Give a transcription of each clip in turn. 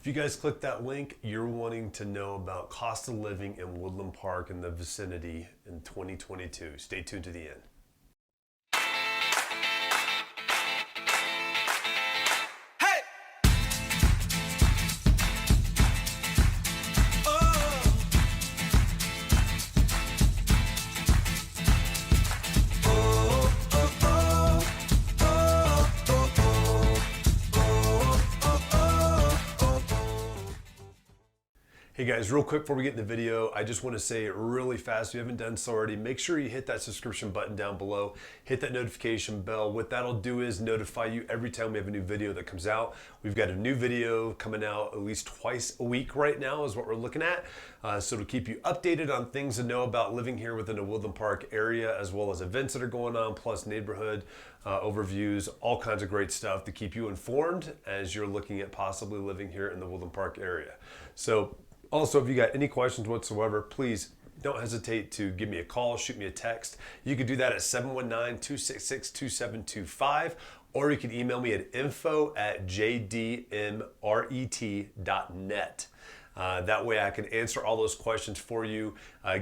If you guys click that link, you're wanting to know about cost of living in Woodland Park and the vicinity in 2022. Stay tuned to the end. Hey guys, real quick before we get in the video, I just want to say really fast, if you haven't done so already, make sure you hit that subscription button down below, hit that notification bell. What that'll do is notify you every time we have a new video that comes out. We've got a new video coming out at least twice a week right now is what we're looking at. So to keep you updated on things to know about living here within the Woodland Park area, as well as events that are going on, plus neighborhood overviews, all kinds of great stuff to keep you informed as you're looking at possibly living here in the Woodland Park area. So also, if you got any questions whatsoever, please don't hesitate to give me a call, shoot me a text. You can do that at 719-266-2725, or you can email me at info@jdmret.net. That way I can answer all those questions for you,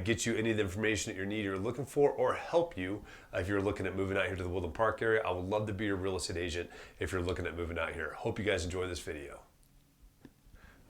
get you any of the information that you're looking for, or help you if you're looking at moving out here to the Woodland Park area. I would love to be your real estate agent if you're looking at moving out here. Hope you guys enjoy this video.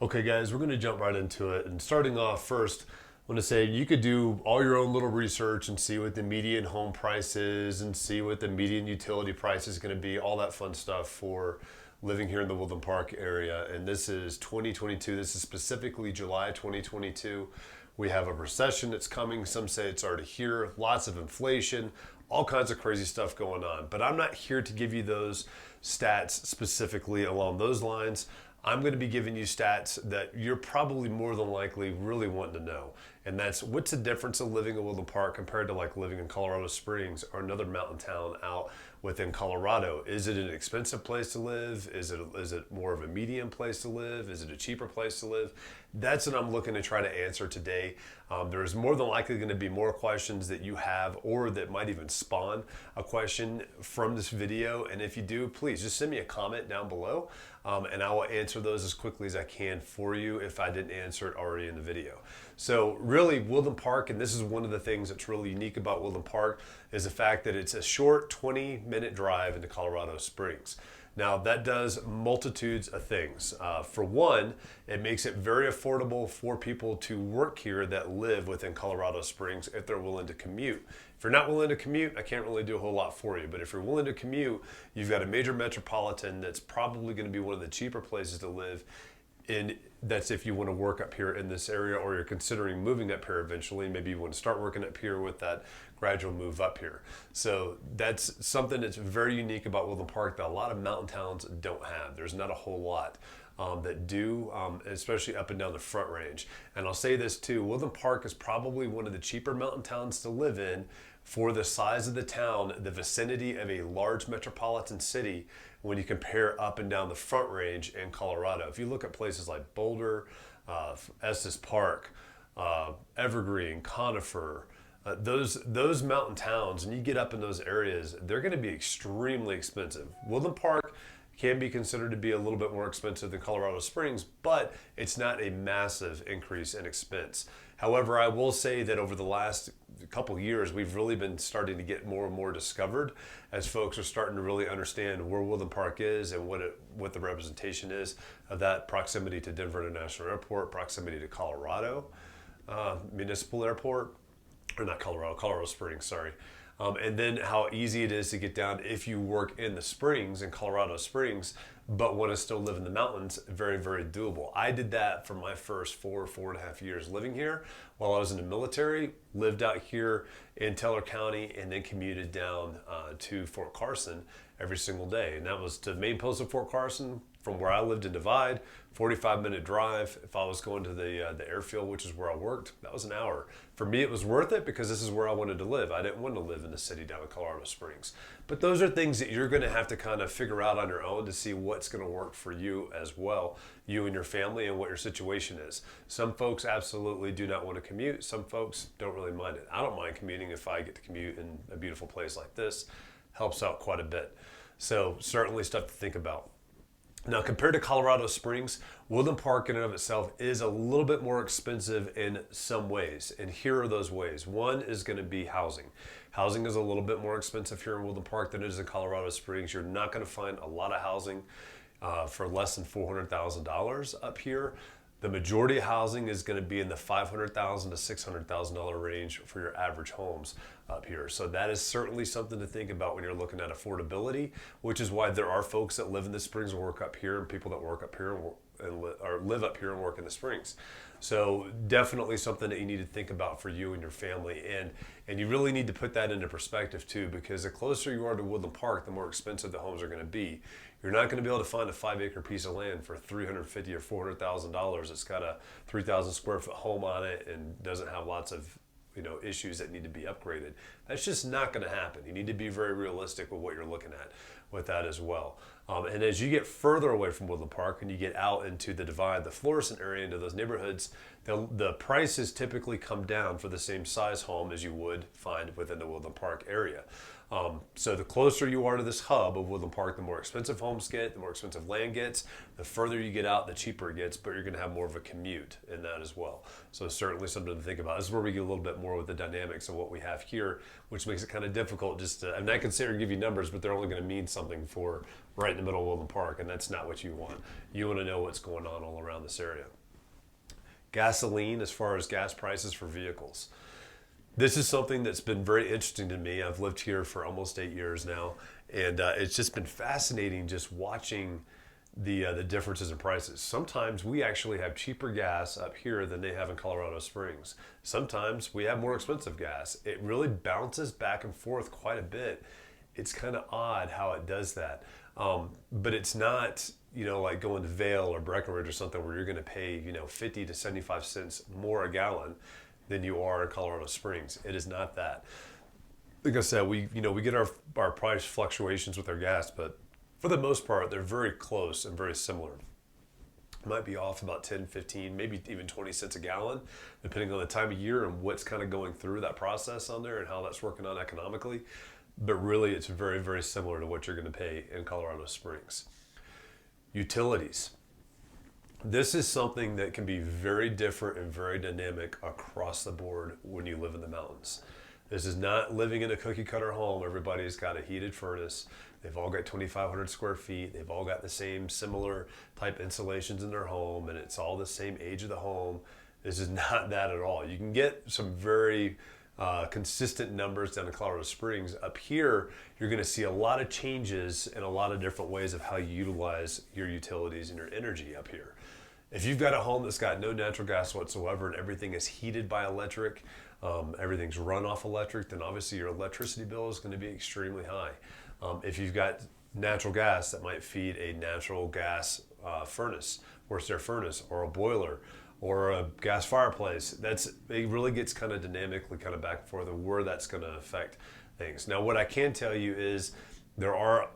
Okay guys, we're going to jump right into it, and starting off first, I want to say you could do all your own little research and see what the median home price is and see what the median utility price is going to be, all that fun stuff for living here in the Woodland Park area. And this is 2022, this is specifically July 2022. We have a recession that's coming, some say it's already here, lots of inflation, all kinds of crazy stuff going on. But I'm not here to give you those stats specifically along those lines. I'm going to be giving you stats that you're probably more than likely really wanting to know. And that's what's the difference of living in Woodland Park compared to like living in Colorado Springs or another mountain town out within Colorado. Is it an expensive place to live? Is it more of a medium place to live? Is it a cheaper place to live? That's what I'm looking to try to answer today. There's more than likely going to be more questions that you have or that might even spawn a question from this video. And if you do, please just send me a comment down below and I will answer those as quickly as I can for you if I didn't answer it already in the video. So really, Woodland Park, and this is one of the things that's really unique about Woodland Park, is the fact that it's a short 20-minute drive into Colorado Springs. Now that does multitudes of things. For one, it makes it very affordable for people to work here that live within Colorado Springs if they're willing to commute. If you're not willing to commute, I can't really do a whole lot for you. But if you're willing to commute, you've got a major metropolitan that's probably going to be one of the cheaper places to live. And that's if you want to work up here in this area, or you're considering moving up here eventually. Maybe you want to start working up here with that gradual move up here. So that's something that's very unique about Woodland Park that a lot of mountain towns don't have. There's not a whole lot that do, especially up and down the Front Range. And I'll say this too, Woodland Park is probably one of the cheaper mountain towns to live in for the size of the town, the vicinity of a large metropolitan city when you compare up and down the Front Range in Colorado. If you look at places like Boulder, Estes Park, Evergreen, Conifer, those mountain towns, and you get up in those areas, they're going to be extremely expensive. Woodland Park can be considered to be a little bit more expensive than Colorado Springs, but it's not a massive increase in expense. However, I will say that over the last couple of years, we've really been starting to get more and more discovered as folks are starting to really understand where Woodland Park is and what the representation is of that proximity to Denver International Airport, proximity to Colorado Municipal Airport, or not Colorado, Colorado Springs, sorry. And then how easy it is to get down if you work in the Springs, in Colorado Springs, but want to still live in the mountains. Very, very doable. I did that for my first four and a half years living here while I was in the military, lived out here in Teller County, and then commuted down to Fort Carson every single day. And that was to the main post of Fort Carson from where I lived in Divide, 45-minute drive. If I was going to the airfield, which is where I worked, that was an hour. For me, it was worth it because this is where I wanted to live. I didn't want to live in the city down in Colorado Springs. But those are things that you're going to have to kind of figure out on your own to see what's going to work for you as well, you and your family, and what your situation is. Some folks absolutely do not want to commute. Some folks don't really mind it. I don't mind commuting if I get to commute in a beautiful place like this. Helps out quite a bit. So certainly stuff to think about. Now, compared to Colorado Springs, Woodland Park in and of itself is a little bit more expensive in some ways. And here are those ways. One is going to be housing. Housing is a little bit more expensive here in Woodland Park than it is in Colorado Springs. You're not going to find a lot of housing for less than $400,000 up here. The majority of housing is going to be in the $500,000 to $600,000 range for your average homes up here. So that is certainly something to think about when you're looking at affordability, which is why there are folks that live in the Springs and work up here, and people that work up here or live up here and work in the Springs. So definitely something that you need to think about for you and your family, and you really need to put that into perspective too, because the closer you are to Woodland Park, the more expensive the homes are going to be. You're not going to be able to find a 5-acre piece of land for $350,000 or $400,000. It's got a 3,000 square foot home on it and doesn't have lots of issues that need to be upgraded. That's just not going to happen. You need to be very realistic with what you're looking at with that as well. And as you get further away from Woodland Park and you get out into the Divide, the Florissant area, into those neighborhoods, the prices typically come down for the same size home as you would find within the Woodland Park area. So the closer you are to this hub of Woodland Park, the more expensive homes get, the more expensive land gets. The further you get out, the cheaper it gets, but you're going to have more of a commute in that as well. So certainly something to think about. This is where we get a little bit more with the dynamics of what we have here, which makes it kind of difficult just to, and I can sit here and give you numbers, but they're only going to mean something for right in the middle of Woodland Park, and that's not what you want. You want to know what's going on all around this area. Gasoline, as far as gas prices for vehicles. This is something that's been very interesting to me. I've lived here for almost 8 years now, and it's just been fascinating just watching the differences in prices. Sometimes we actually have cheaper gas up here than they have in Colorado Springs. Sometimes we have more expensive gas. It really bounces back and forth quite a bit. It's kind of odd how it does that, but it's not like going to Vail or Breckenridge or something where you're going to pay 50 to 75 cents more a gallon than you are in Colorado Springs. It is not that. Like I said, we get our price fluctuations with our gas, but for the most part, they're very close and very similar. Might be off about 10, 15, maybe even 20 cents a gallon, depending on the time of year and what's kind of going through that process on there and how that's working out economically. But really, it's very, very similar to what you're going to pay in Colorado Springs. Utilities. This is something that can be very different and very dynamic across the board when you live in the mountains. This is not living in a cookie cutter home. Everybody's got a heated furnace. They've all got 2,500 square feet. They've all got the same similar type insulations in their home, and it's all the same age of the home. This is not that at all. You can get some very consistent numbers down in Colorado Springs. Up here, you're going to see a lot of changes in a lot of different ways of how you utilize your utilities and your energy up here. If you've got a home that's got no natural gas whatsoever and everything is heated by electric, everything's run off electric, then obviously your electricity bill is going to be extremely high. If you've got natural gas that might feed a natural gas furnace, forced air furnace, or a boiler, or a gas fireplace, it really gets kind of dynamically kind of back and forth of where that's going to affect things. Now, what I can tell you is there are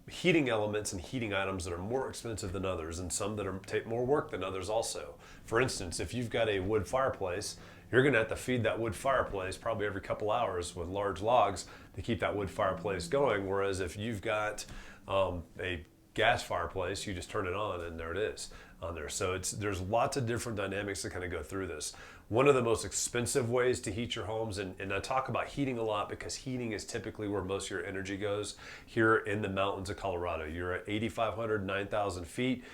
heating elements and heating items that are more expensive than others, and some that take more work than others also. For instance, if you've got a wood fireplace, you're going to have to feed that wood fireplace probably every couple hours with large logs to keep that wood fireplace going, whereas if you've got a gas fireplace, you just turn it on and there it is on there. So there's lots of different dynamics that kind of go through this. One of the most expensive ways to heat your homes, and I talk about heating a lot because heating is typically where most of your energy goes here in the mountains of Colorado. You're at 8,500, 9,000 feet.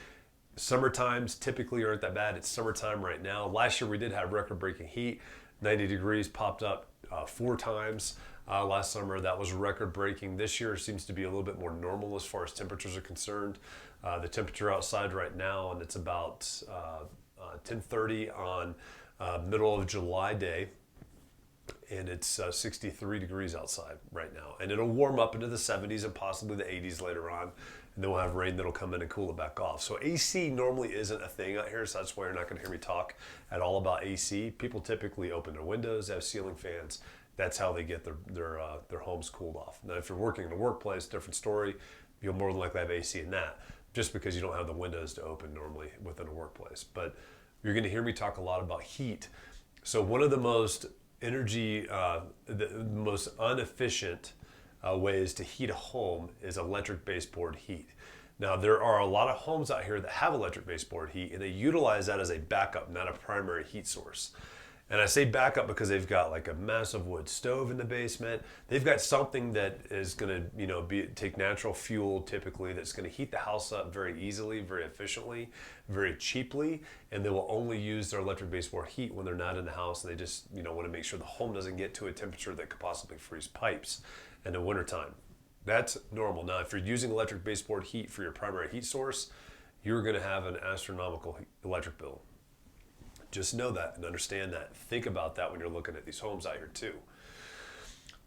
Summer times typically aren't that bad. It's summertime right now. Last year we did have record-breaking heat. 90 degrees popped up 4 times last summer. That was record-breaking. This year seems to be a little bit more normal as far as temperatures are concerned. The temperature outside right now, and it's about 10:30 on middle of July day, and it's 63 degrees outside right now. And it'll warm up into the 70s and possibly the 80s later on. And then we'll have rain that'll come in and cool it back off. So AC normally isn't a thing out here, so that's why you're not going to hear me talk at all about AC. People typically open their windows, have ceiling fans. That's how they get their homes cooled off. Now, if you're working in a workplace, different story. You'll more than likely have AC in that, just because you don't have the windows to open normally within a workplace. But you're going to hear me talk a lot about heat. So one of the most the most inefficient ways to heat a home is electric baseboard heat. Now, there are a lot of homes out here that have electric baseboard heat, and they utilize that as a backup, not a primary heat source. And I say backup because they've got like a massive wood stove in the basement. They've got something that is going to, take natural fuel typically, that's going to heat the house up very easily, very efficiently, very cheaply, and they will only use their electric baseboard heat when they're not in the house, and they just want to make sure the home doesn't get to a temperature that could possibly freeze pipes in the wintertime. That's normal. Now, if you're using electric baseboard heat for your primary heat source, you're going to have an astronomical electric bill. Just know that and understand that. Think about that when you're looking at these homes out here too.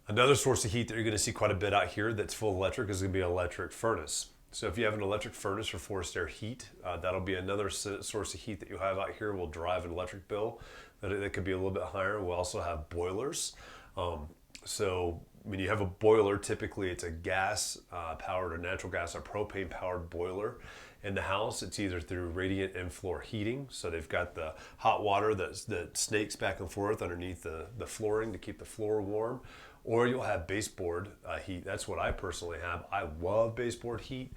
Another source of heat that you're going to see quite a bit out here that's full electric is going to be an electric furnace. So if you have an electric furnace for forced air heat, that'll be another source of heat that you have out here. Will drive an electric bill that could be a little bit higher. We'll also have boilers. So when you have a boiler, typically it's a gas powered or natural gas or propane powered boiler. In the house, it's either through radiant in-floor heating, so they've got the hot water that snakes back and forth underneath the flooring to keep the floor warm, or you'll have baseboard heat. That's what I personally have. I love baseboard heat.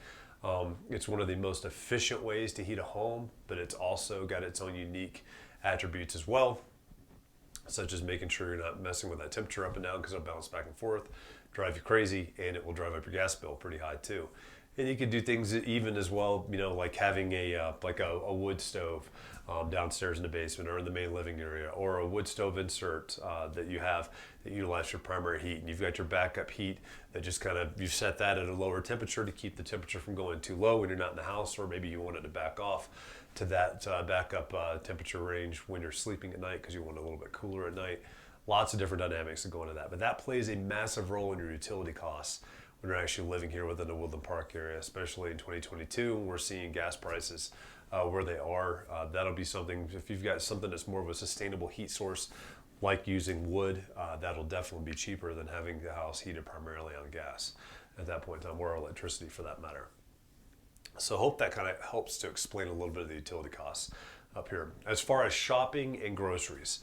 It's one of the most efficient ways to heat a home, but it's also got its own unique attributes as well, such as making sure you're not messing with that temperature up and down, because it'll bounce back and forth, drive you crazy, and it will drive up your gas bill pretty high too. And you can do things even as well, like having a wood stove downstairs in the basement or in the main living area, or a wood stove insert that you have that utilize your primary heat. And you've got your backup heat that just you set that at a lower temperature to keep the temperature from going too low when you're not in the house, or maybe you want it to back off to that backup temperature range when you're sleeping at night because you want it a little bit cooler at night. Lots of different dynamics that go into that. But that plays a massive role in your utility costs when you're actually living here within the Woodland Park area, especially in 2022. We're seeing gas prices where they are. That'll be something, if you've got something that's more of a sustainable heat source, like using wood, that'll definitely be cheaper than having the house heated primarily on gas at that point in time, or electricity for that matter. So I hope that kind of helps to explain a little bit of the utility costs up here. As far as shopping and groceries,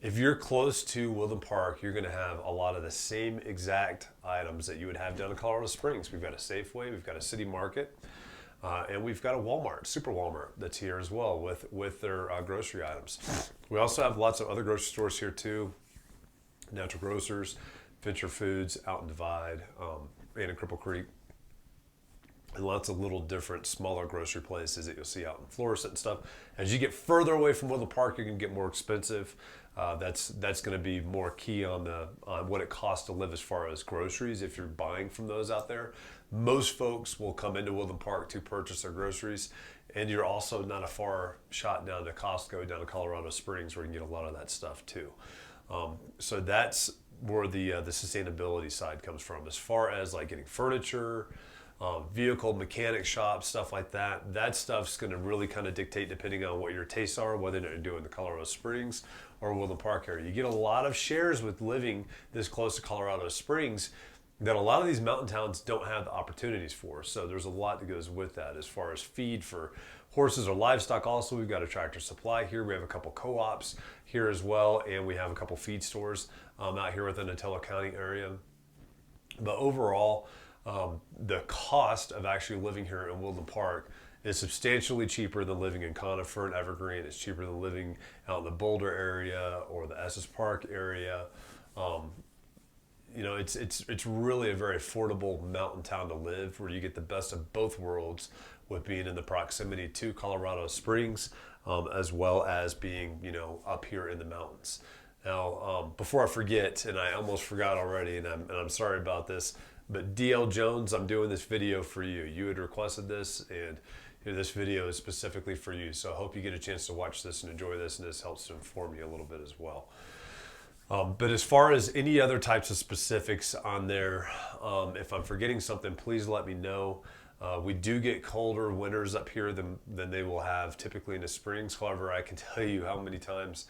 if you're close to Woodland Park, you're going to have a lot of the same exact items that you would have down in Colorado Springs. We've got a Safeway, we've got a City Market, and we've got a Walmart, Super Walmart, that's here as well with their grocery items. We also have lots of other grocery stores here too. Natural Grocers, Venture Foods, out in Divide, and in Cripple Creek. And lots of little different smaller grocery places that you'll see out in Florissant and stuff. As you get further away from Woodland Park, you're going to get more expensive. That's going to be more key on what it costs to live as far as groceries if you're buying from those out there. Most folks will come into Woodland Park to purchase their groceries, and you're also not a far shot down to Costco, down to Colorado Springs, where you can get a lot of that stuff too. So that's where the sustainability side comes from. As far as like getting furniture, vehicle mechanic shops, stuff like that, that stuff's going to really kind of dictate, depending on what your tastes are, whether you're doing the Colorado Springs or Woodland Park area. You get a lot of shares with living this close to Colorado Springs that a lot of these mountain towns don't have the opportunities for. So there's a lot that goes with that as far as feed for horses or livestock. Also, we've got a Tractor Supply here. We have a couple co-ops here as well, and we have a couple feed stores out here within the Teller County area. But overall, the cost of actually living here in Woodland Park is substantially cheaper than living in Conifer and Evergreen. It's cheaper than living out in the Boulder area or the Estes Park area. It's really a very affordable mountain town to live, where you get the best of both worlds with being in the proximity to Colorado Springs, as well as being, up here in the mountains. Now, before I forget, and I almost forgot already, and I'm sorry about this, but DL Jones, I'm doing this video for you. You had requested this, and this video is specifically for you. So I hope you get a chance to watch this and enjoy this, and this helps to inform you a little bit as well. But as far as any other types of specifics on there, if I'm forgetting something, please let me know. We do get colder winters up here than they will have typically in the springs. However, I can tell you how many times,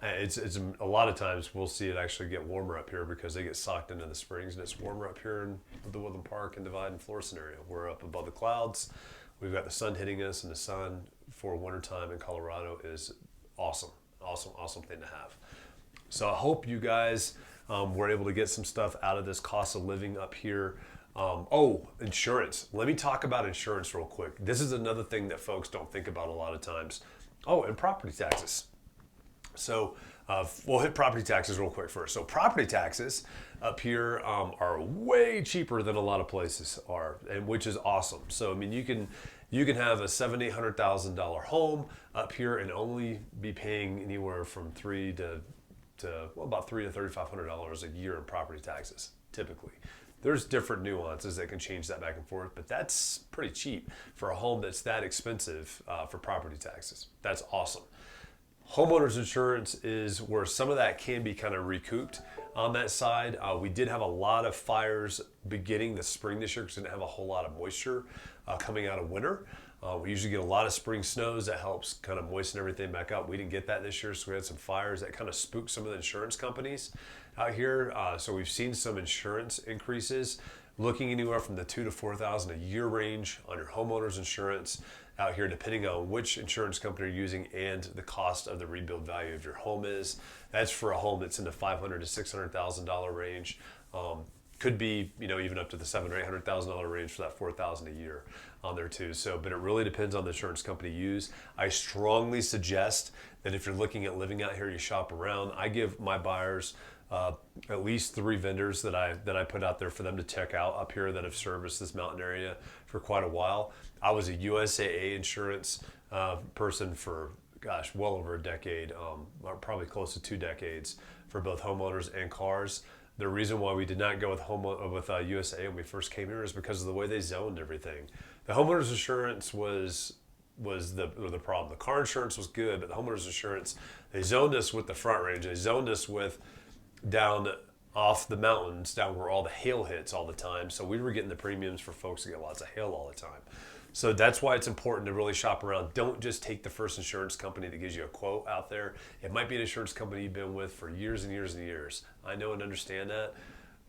it's a lot of times we'll see it actually get warmer up here because they get socked into the springs, and it's warmer up here in the Woodland Park and Divide and Florissant area. We're up above the clouds. We've got the sun hitting us, and the sun for wintertime in Colorado is awesome thing to have. So I hope you guys were able to get some stuff out of this cost of living up here. Oh, insurance. Let me talk about insurance real quick. This is another thing that folks don't think about a lot of times. Oh, and property taxes. So we'll hit property taxes real quick first. So property taxes up here are way cheaper than a lot of places are, and which is awesome. So I mean, you can have a $700,000-$800,000 home up here and only be paying anywhere from about $300 to $3,500 a year in property taxes typically. There's different nuances that can change that back and forth, but that's pretty cheap for a home that's that expensive for property taxes. That's awesome. Homeowners insurance is where some of that can be kind of recouped on that side. We did have a lot of fires beginning the spring this year because we didn't have a whole lot of moisture coming out of winter. We usually get a lot of spring snows that helps kind of moisten everything back up. We didn't get that this year, so we had some fires that kind of spooked some of the insurance companies out here. So we've seen some insurance increases, looking anywhere from the $2,000 to $4,000 a year range on your homeowners insurance out here, depending on which insurance company you're using and the cost of the rebuild value of your home is. That's for a home that's in the $500,000 to $600,000 range. Could be, even up to the $700,000 or $800,000 range for that $4,000 a year on there too. So, but it really depends on the insurance company you use. I strongly suggest that if you're looking at living out here, you shop around. I give my buyers at least 3 vendors that I put out there for them to check out up here that have serviced this mountain area for quite a while. I was a USAA insurance person for, well over a decade, probably close to 2 decades for both homeowners and cars. The reason why we did not go with USAA when we first came here is because of the way they zoned everything. The homeowners insurance was the problem. The car insurance was good, but the homeowners insurance, they zoned us with the front range. They zoned us with down off the mountains, down where all the hail hits all the time. So we were getting the premiums for folks that get lots of hail all the time. So that's why it's important to really shop around. Don't just take the first insurance company that gives you a quote out there. It might be an insurance company you've been with for years and years and years. I know and understand that,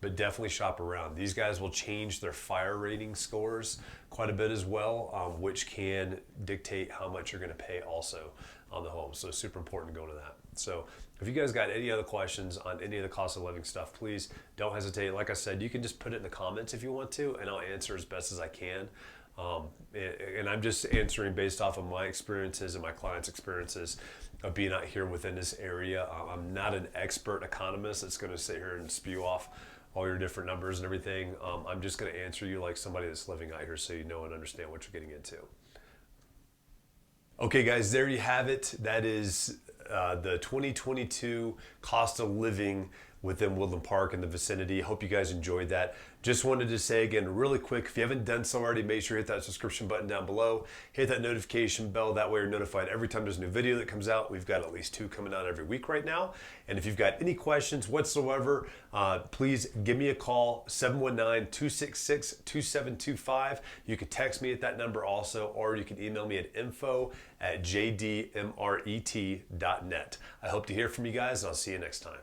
but definitely shop around. These guys will change their fire rating scores quite a bit as well, which can dictate how much you're going to pay also on the home. So it's super important to go into that. So if you guys got any other questions on any of the cost of living stuff, please don't hesitate. Like I said, you can just put it in the comments if you want to, and I'll answer as best as I can. And I'm just answering based off of my experiences and my clients' experiences of being out here within this area. I'm not an expert economist that's going to sit here and spew off all your different numbers and everything. I'm just going to answer you like somebody that's living out here so you know and understand what you're getting into. Okay, guys, there you have it. That is the 2022 cost of living within Woodland Park and the vicinity. Hope you guys enjoyed that. Just wanted to say again really quick, if you haven't done so already, make sure you hit that subscription button down below. Hit that notification bell. That way you're notified every time there's a new video that comes out. We've got at least 2 coming out every week right now. And if you've got any questions whatsoever, please give me a call, 719-266-2725. You can text me at that number also, or you can email me at info@jdmret.net. I hope to hear from you guys, and I'll see you next time.